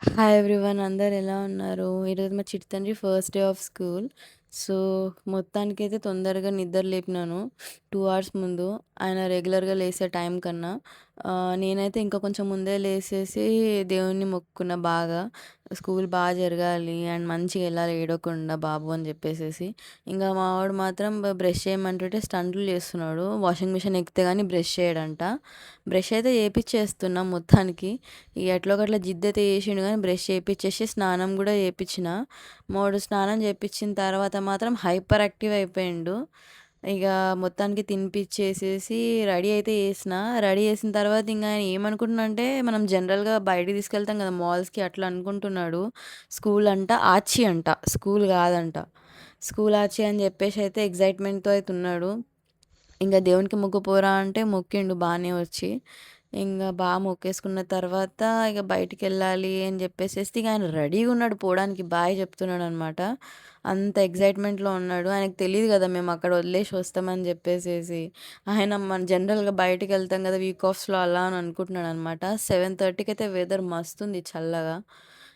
Hi everyone, అందరు ఎలా ఉన్నారు? ఈరోజు మా చిట్టి తండ్రి first day of school. So, మొత్తానికైతే తొందరగా నిద్ర లేపినాను 2 అవర్స్ ముందు. ఆయన రెగ్యులర్‌గా లేసే టైం కన్నా. నేనైతే ఇంకా కొంచెం ముందే లేసేసి దేవుడిని మొక్కుకున్నా బాగా. స్కూల్ జరగాలి అండ్ మంచిగా ఎళ్ళాలి ఏడవకుండా బాబు అని చెప్పేసేసి. ఇంగా మా వాడు మాత్రం బ్రష్ చేయమంటుంటే స్టంట్లు చేస్తున్నాడు. వాషింగ్ మిషన్ ఎక్కితే గాని బ్రష్ చేయడంట. బ్రష్ అయితే చేపిచ్చేస్తున్నా మొత్తానికి. ఇగ ఎట్లో గట్ల జిద్దయితే చేసిండు గానీ బ్రష్ చేపిచ్చేసి స్నానం గూడా చేపిచ్చిన. మావోడు స్నానం చేపిచ్చిన తర్వాత మాత్రం హైపర్ యాక్టివ్ అయిపోయిండు. ఇగ మొత్తానికి తినిపిచ్చేసేసి రెడీ అయితే చేసిన. రెడీ చేసిన తర్వాత ఇంగ ఆయన ఏమనుకుంటున్నాడంటే, మనం జనరల్‌గా బయటికి తీసుకెళ్తాం గదా! మాల్స్‌కి అట్లా అనుకుంటున్నాడు. స్కూల్ అంట ఆచి అంట. స్కూల్ గాదంట. స్కూల్ ఆచి అని జెప్పేసయితే ఎక్సైట్‌మెంట్‌తో అయితే ఉన్నాడు. ఇంగ దేవునికి మొక్కు పోరా అంటే మొక్కిండు బానే వచ్చి. ఇంగ మొక్కేసుకున్న తర్వాత ఇగ బయటికెళ్ళాలి అని జెప్పేసేసి ఇగ ఆయన రెడీగున్నాడు పోడానికి. బాయ్ చెప్తున్నాడనమాట. అంత ఎక్సైట్‌మెంట్‌లో ఉన్నాడు. ఆయనకు తెలీదు గదా! మేమక్కడ వదిలేసి వస్తామని జెప్పేసేసి. ఆయన జనరల్‌గా బయటికెళ్తాం గదా! వీక్ ఆఫ్స్‌లో అలా అని అనుకుంటున్నాడనమాట. 7:30కైతే వెదర్ మస్తుంది చల్లగా.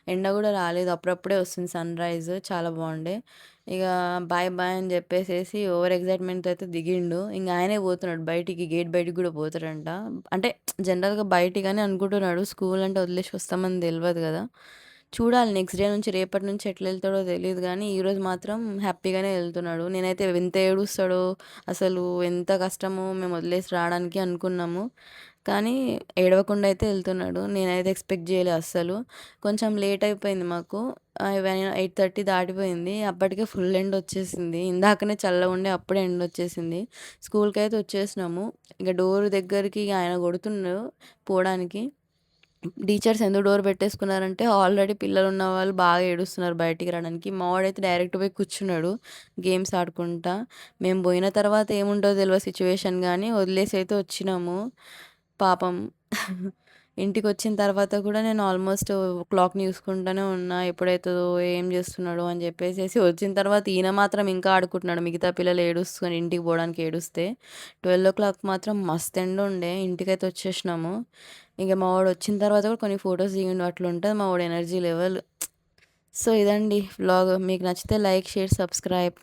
ఎండ గూడా రాలేదు. అప్పుడప్పుడే వస్తుంది సన్‌రైజ్ చాలా బావుండే. ఇగ బాయ్ బాయ్ అని జెప్పేసేసి ఓవర్ ఎక్సైట్‌మెంట్‌తో అయితే దిగిండు. ఇంగ ఆయనే పోతున్నాడు బయటికి. గేట్ బయటికి గూడా పోతాడంట. అంటే జనరల్‌గా బయటికని అనుకుంటున్నాడు. స్కూల్ అంటే వదిలేసి వస్తామని దెలవదు గదా! చూడాలి నెక్స్ట్ డే నుంచి రేపటి నుంచి ఎట్లెళ్తాడో తెలీదు గానీ, ఈరోజు మాత్రం హ్యాపీగానే ఎళ్తున్నాడు. నేనైతే ఎంత ఏడుస్తాడో, అసలు ఎంత కష్టమో మేము వదిలేసి రావడానికి అనుకున్నాము. కానీ ఏడవకుండా అయితే ఎళ్తున్నాడు. నేనైతే ఎక్స్‌పెక్ట్ జేయలే అస్సలు. కొంచెం లేట్ అయిపోయింది మాకు. 8:30 దాటిపోయింది. అప్పటికే ఫుల్ ఎండొచ్చేసింది. ఇందాకనే చల్లగుండే అప్పుడే ఎండొచ్చేసింది. స్కూల్‌కైతే వచ్చేసినాము. ఇక డోర్ దగ్గరికి ఆయన కొడుతుండు పోడానికి. టీచర్స్ ఎందుకు డోర్ పెట్టేసుకున్నారంటే, ఆల్రెడీ పిల్లలున్న వాళ్ళు బాగా ఏడుస్తున్నారు బయటికి రాడానికి. మా వాడైతే డైరెక్ట్ పోయి కూర్చున్నాడు గేమ్స్ ఆడుకుంటా. మేము పోయిన తర్వాత ఏముంటదో తెలవదు సిచ్యువేషన్ గానీ, వదిలేసి అయితే వచ్చినాము. పాపం ఇంటికొచ్చిన తర్వాత కూడా నేను ఆల్మోస్ట్ క్లాక్‌ని చూసుకుంటానే ఉన్నా. ఎప్పుడైతదో, ఏం చేస్తున్నాడో అని చెప్పేసేసి వచ్చిన తర్వాత ఈయన మాత్రం ఇంకా ఆడుకుంటున్నాడు. మిగతా పిల్లలు ఏడుసుకొని ఇంటికి పోవడానికి ఏడుస్తే. 12:00 మాత్రం మస్తు ఎండుండే. ఇంటికైతే వచ్చేసినాము. ఇగ మా వాడొచ్చిన తర్వాత కూడా కొన్ని ఫోటోస్ దిగిండు. అట్లుంటది మా వాడి ఎనర్జీ లెవెల్. సో, ఇదండి వ్లాగ్. మీకు నచ్చితే లైక్, షేర్, సబ్స్క్రైబ్.